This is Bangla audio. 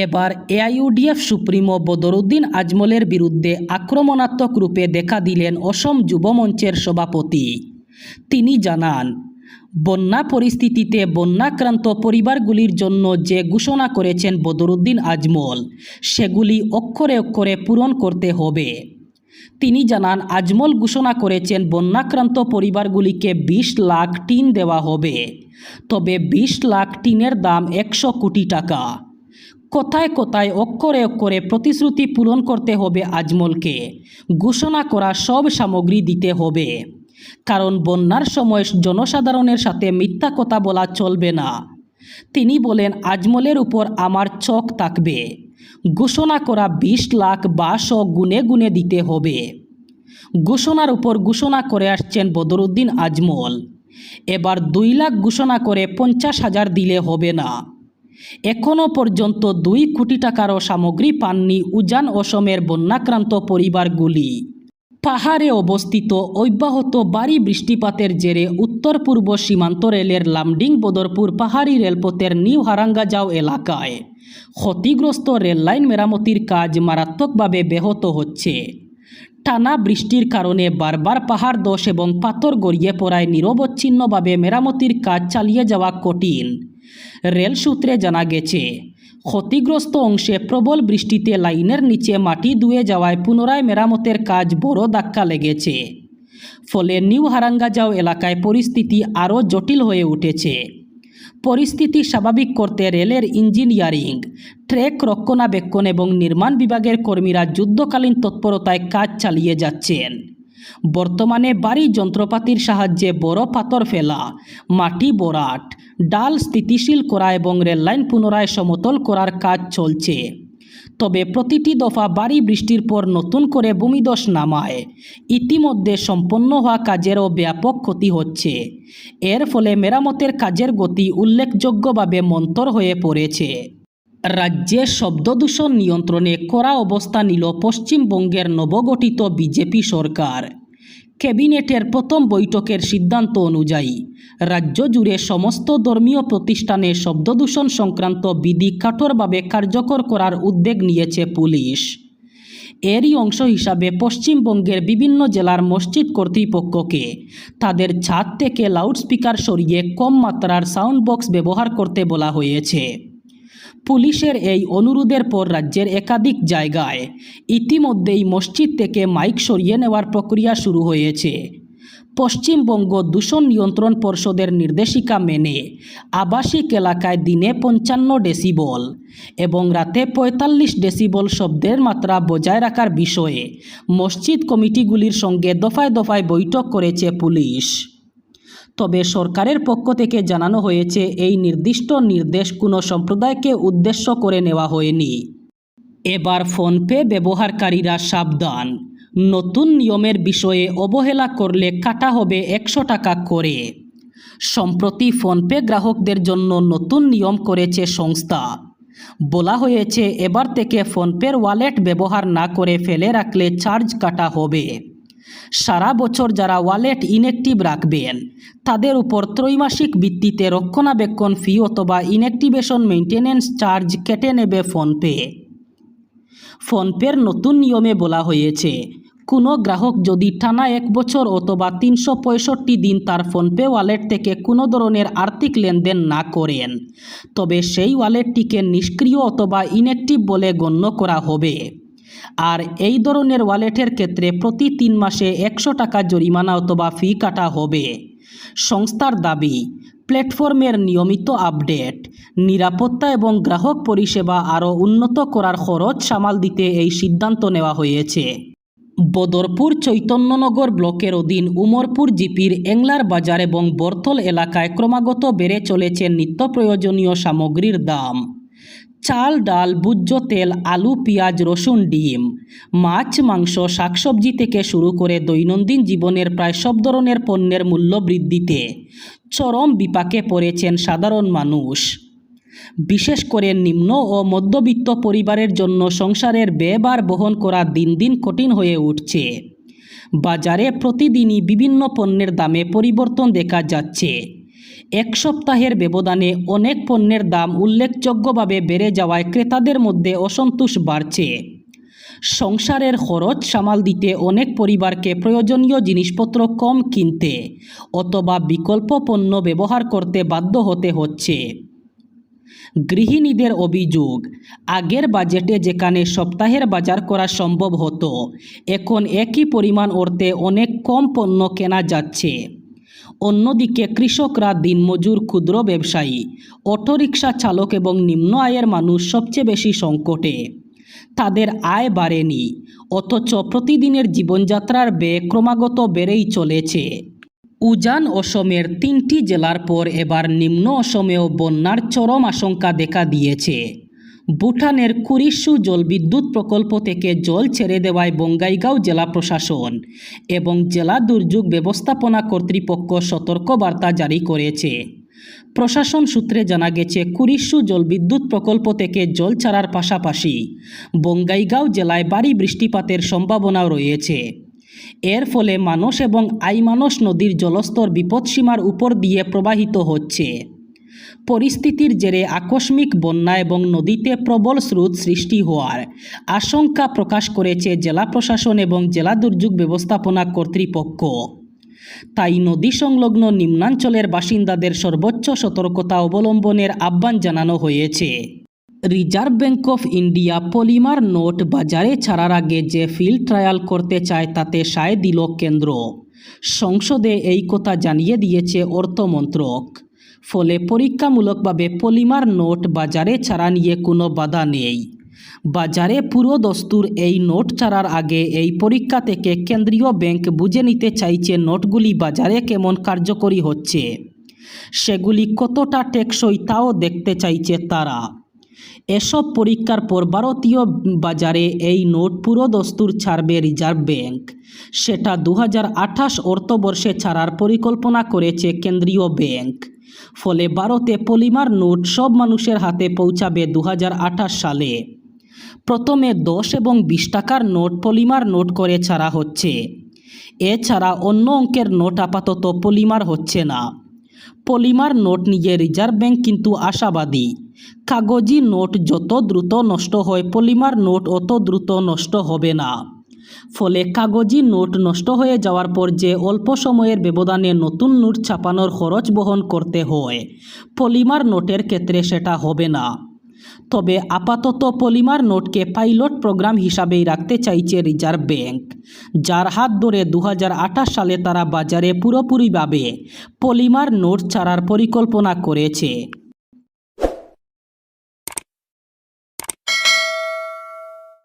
এবার এআইইউডিএফ সুপ্রিমো বদরুদ্দিন আজমলের বিরুদ্ধে আক্রমণাত্মক রূপে দেখা দিলেন অসম যুব মঞ্চের সভাপতি। তিনি জানান, বন্যা পরিস্থিতিতে বন্যাক্রান্ত পরিবারগুলির জন্য যে ঘোষণা করেছেন বদরুদ্দিন আজমল, সেগুলি অক্ষরে অক্ষরে পূরণ করতে হবে। তিনি জানান, আজমল ঘোষণা করেছেন বন্যাক্রান্ত পরিবারগুলিকে 20 লাখ টিন দেওয়া হবে, তবে 20 লাখ টিনের দাম 100 কোটি টাকা। কোথায় কোথায় অক্ষরে অক্ষরে প্রতিশ্রুতি পূরণ করতে হবে আজমলকে। ঘোষণা করা সব সামগ্রী দিতে হবে, কারণ বন্যার সময় জনসাধারণের সাথে মিথ্যা কথা বলা চলবে না। তিনি বলেন, আজমলের উপর আমার চোখ থাকবে। ঘোষণা করা 20 লাখ বা 100 গুনে গুনে দিতে হবে। ঘোষণার উপর ঘোষণা করে আসছেন বদরুদ্দিন আজমল। এবার 2 লাখ ঘোষণা করে 50,000 দিলে হবে না। এখনও পর্যন্ত 2 কোটি টাকারও সামগ্রী পাননি উজান অসমের বন্যাক্রান্ত পরিবারগুলি। পাহাড়ে অবস্থিত অব্যাহত ভারী বৃষ্টিপাতের জেরে উত্তর পূর্ব সীমান্ত রেলের লামডিং বদরপুর পাহাড়ি রেলপথের নিউ হারাঙ্গাজাও এলাকায় ক্ষতিগ্রস্ত রেললাইন মেরামতির কাজ মারাত্মকভাবে ব্যাহত হচ্ছে। টানা বৃষ্টির কারণে বারবার পাহাড় ধস এবং পাথর গড়িয়ে পড়ায় নিরবচ্ছিন্নভাবে মেরামতির কাজ চালিয়ে যাওয়া কঠিন। রেল সূত্রে জানা গেছে, ক্ষতিগ্রস্ত অংশে প্রবল বৃষ্টিতে লাইনের নিচে মাটি ধুয়ে যাওয়ায় পুনরায় মেরামতের কাজ বড় ধাক্কা লেগেছে। ফলে নিউ হারাঙ্গাজাও এলাকায় পরিস্থিতি আরও জটিল হয়ে উঠেছে। পরিস্থিতি স্বাভাবিক করতে রেলের ইঞ্জিনিয়ারিং, ট্র্যাক রক্ষণাবেক্ষণ এবং নির্মাণ বিভাগের কর্মীরা যুদ্ধকালীন তৎপরতায় কাজ চালিয়ে যাচ্ছেন। বর্তমানে ভারী যন্ত্রপাতির সাহায্যে বড় পাথর ফেলা, মাটি ভরাট, ডাল স্থিতিশীল করা এবং রেললাইন পুনরায় সমতল করার কাজ চলছে। তবে প্রতিটি দফা ভারী বৃষ্টির পর নতুন করে ভূমিধস নামায় ইতিমধ্যে সম্পন্ন হওয়া কাজেরও ব্যাপক ক্ষতি হচ্ছে। এর ফলে মেরামতের কাজের গতি উল্লেখযোগ্যভাবে মন্থর হয়ে পড়েছে। রাজ্যে শব্দদূষণ নিয়ন্ত্রণে কড়া অবস্থান নিল পশ্চিমবঙ্গের নবগঠিত বিজেপি সরকার। ক্যাবিনেটের প্রথম বৈঠকের সিদ্ধান্ত অনুযায়ী রাজ্য জুড়ে সমস্ত ধর্মীয় প্রতিষ্ঠানে শব্দদূষণ সংক্রান্ত বিধি কঠোরভাবে কার্যকর করার উদ্যোগ নিয়েছে পুলিশ। এরই অংশ হিসাবে পশ্চিমবঙ্গের বিভিন্ন জেলার মসজিদ কর্তৃপক্ষকে তাদের ছাদ থেকে লাউডস্পিকার সরিয়ে কম মাত্রার সাউন্ড বক্স ব্যবহার করতে বলা হয়েছে। পুলিশের এই অনুরোধের পর রাজ্যের একাধিক জায়গায় ইতিমধ্যেই মসজিদ থেকে মাইক সরিয়ে নেওয়ার প্রক্রিয়া শুরু হয়েছে। পশ্চিমবঙ্গ দূষণ নিয়ন্ত্রণ পর্ষদের নির্দেশিকা মেনে আবাসিক এলাকায় দিনে 55 ডেসিবল এবং রাতে 45 ডেসিবল শব্দের মাত্রা বজায় রাখার বিষয়ে মসজিদ কমিটিগুলির সঙ্গে দফায় দফায় বৈঠক করেছে পুলিশ। তবে সরকারের পক্ষ থেকে জানানো হয়েছে, এই নির্দিষ্ট নির্দেশ কোনো সম্প্রদায়কে উদ্দেশ্য করে নেওয়া হয়নি। এবার ফোনপে ব্যবহারকারীরা সাবধান, নতুন নিয়মের বিষয়ে অবহেলা করলে কাটা হবে 100 টাকা করে। সম্প্রতি ফোনপে গ্রাহকদের জন্য নতুন নিয়ম করেছে সংস্থা। বলা হয়েছে, এবার থেকে ফোনপের ওয়ালেট ব্যবহার না করে ফেলে রাখলে চার্জ কাটা হবে। সারা বছর যারা ওয়ালেট ইনঅ্যাক্টিভ রাখবেন তাদের উপর ত্রৈমাসিক ভিত্তিতে রক্ষণাবেক্ষণ ফি অথবা ইনঅ্যাক্টিভেশন মেইনটেনেন্স চার্জ কেটে নেবে ফোনপে। ফোনপের নতুন নিয়মে বলা হয়েছে, কোনো গ্রাহক যদি টানা 1 বছর অথবা 365 দিন তার ফোনপে ওয়ালেট থেকে কোনো ধরনের আর্থিক লেনদেন না করেন, তবে সেই ওয়ালেটটিকে নিষ্ক্রিয় অথবা ইনঅ্যাক্টিভ বলে গণ্য করা হবে। আর এই ধরনের ওয়ালেটের ক্ষেত্রে প্রতি 3 মাসে 100 টাকা জরিমানা অথবা ফি কাটা হবে। সংস্থার দাবি, প্ল্যাটফর্মের নিয়মিত আপডেট, নিরাপত্তা এবং গ্রাহক পরিষেবা আরও উন্নত করার খরচ সামাল দিতে এই সিদ্ধান্ত নেওয়া হয়েছে। বদরপুর চৈতন্যনগর ব্লকের অধীন উমরপুর জিপির এংলার বাজার এবং বরথল এলাকায় ক্রমাগত বেড়ে চলেছে নিত্য প্রয়োজনীয় সামগ্রীর দাম। চাল, ডাল, ভোজ্য তেল, আলু, পেঁয়াজ, রসুন, ডিম, মাছ, মাংস, শাকসবজি থেকে শুরু করে দৈনন্দিন জীবনের প্রায় সব ধরনের পণ্যের মূল্য বৃদ্ধিতে চরম বিপাকে পড়েছেন সাধারণ মানুষ। বিশেষ করে নিম্ন ও মধ্যবিত্ত পরিবারের জন্য সংসারের ব্যয়ভার বহন করা দিন দিন কঠিন হয়ে উঠছে। বাজারে প্রতিদিনই বিভিন্ন পণ্যের দামে পরিবর্তন দেখা যাচ্ছে। এক সপ্তাহের ব্যবধানে অনেক পণ্যের দাম উল্লেখযোগ্যভাবে বেড়ে যাওয়ায় ক্রেতাদের মধ্যে অসন্তোষ বাড়ছে। সংসারের খরচ সামাল দিতে অনেক পরিবারকে প্রয়োজনীয় জিনিসপত্র কম কিনতে অথবা বিকল্প পণ্য ব্যবহার করতে বাধ্য হতে হচ্ছে। গৃহিণীদের অভিযোগ, আগের বাজেটে যেখানে সপ্তাহের বাজার করা সম্ভব হতো, এখন একই পরিমাণ অর্থে অনেক কম পণ্য কেনা যাচ্ছে। অন্যদিকে কৃষকরা, দিনমজুর, ক্ষুদ্র ব্যবসায়ী, অটোরিকশা চালক এবং নিম্ন আয়ের মানুষ সবচেয়ে বেশি সংকটে। তাদের আয় বাড়েনি, অথচ প্রতিদিনের জীবনযাত্রার ব্যয় ক্রমাগত বেড়েই চলেছে। উজান অসমের 3টি জেলার পর এবার নিম্ন অসমেও বন্যার চরম আশঙ্কা দেখা দিয়েছে। ভুটানের কুরিসু জলবিদ্যুৎ প্রকল্প থেকে জল ছেড়ে দেওয়ায় বঙ্গাইগাঁও জেলা প্রশাসন এবং জেলা দুর্যোগ ব্যবস্থাপনা কর্তৃপক্ষ সতর্কবার্তা জারি করেছে। প্রশাসন সূত্রে জানা গেছে, কুরিসু জলবিদ্যুৎ প্রকল্প থেকে জল ছাড়ার পাশাপাশি বঙ্গাইগাঁও জেলায় ভারী বৃষ্টিপাতের সম্ভাবনাও রয়েছে। এর ফলে মানস এবং আইমানস নদীর জলস্তর বিপদসীমার উপর দিয়ে প্রবাহিত হচ্ছে। পরিস্থিতির জেরে আকস্মিক বন্যা এবং নদীতে প্রবল স্রোত সৃষ্টি হওয়ার আশঙ্কা প্রকাশ করেছে জেলা প্রশাসন এবং জেলা দুর্যোগ ব্যবস্থাপনা কর্তৃপক্ষ। তাই নদী সংলগ্ন নিম্নাঞ্চলের বাসিন্দাদের সর্বোচ্চ সতর্কতা অবলম্বনের আহ্বান জানানো হয়েছে। Reserve bank of India polymer note বাজারে ছাড়ার আগে যে ফিল্ড ট্রায়াল করতে চায় তাতে সায় দিল কেন্দ্র। সংসদে এই কথা জানিয়ে দিয়েছে অর্থমন্ত্রক। ফলে পরীক্ষামূলকভাবে পলিমার নোট বাজারে ছাড়া নিয়ে কোনো বাধা নেই। বাজারে পুরো দস্তুর এই নোট ছাড়ার আগে এই পরীক্ষা থেকে কেন্দ্রীয় ব্যাংক বুঝে নিতে চাইছে নোটগুলি বাজারে কেমন কার্যকরী হচ্ছে, সেগুলি কতটা টেকসই তাও দেখতে চাইছে তারা। এসব পরীক্ষার পর ভারতীয় বাজারে এই নোট পুরো দস্তুর ছাড়বে রিজার্ভ ব্যাংক। সেটা 2028 অর্থবর্ষে ছাড়ার পরিকল্পনা করেছে কেন্দ্রীয় ব্যাংক। ফলে ভারতে পলিমার নোট সব মানুষের হাতে পৌঁছাবে 2028 সালে। প্রথমে 10 এবং 20 টাকার নোট পলিমার নোট করে ছাড়া হচ্ছে। এছাড়া অন্য অঙ্কের নোট আপাতত পলিমার হচ্ছে না। পলিমার নোট নিয়ে রিজার্ভ ব্যাংক কিন্তু আশাবাদী। কাগজি নোট যত দ্রুত নষ্ট হয়, পলিমার নোট অত দ্রুত নষ্ট হবে না। ফলে কাগজি নোট নষ্ট হয়ে যাওয়ার পর যে অল্প সময়ের ব্যবধানে নতুন নোট ছাপানোর খরচ বহন করতে হয়, পলিমার নোটের ক্ষেত্রে সেটা হবে না। তবে আপাতত পলিমার নোটকে পাইলট প্রোগ্রাম হিসাবেই রাখতে চাইছে রিজার্ভ ব্যাংক, যার হাত ধরে 2028 সালে তারা বাজারে পুরোপুরিভাবে পলিমার নোট ছাড়ার পরিকল্পনা করেছে।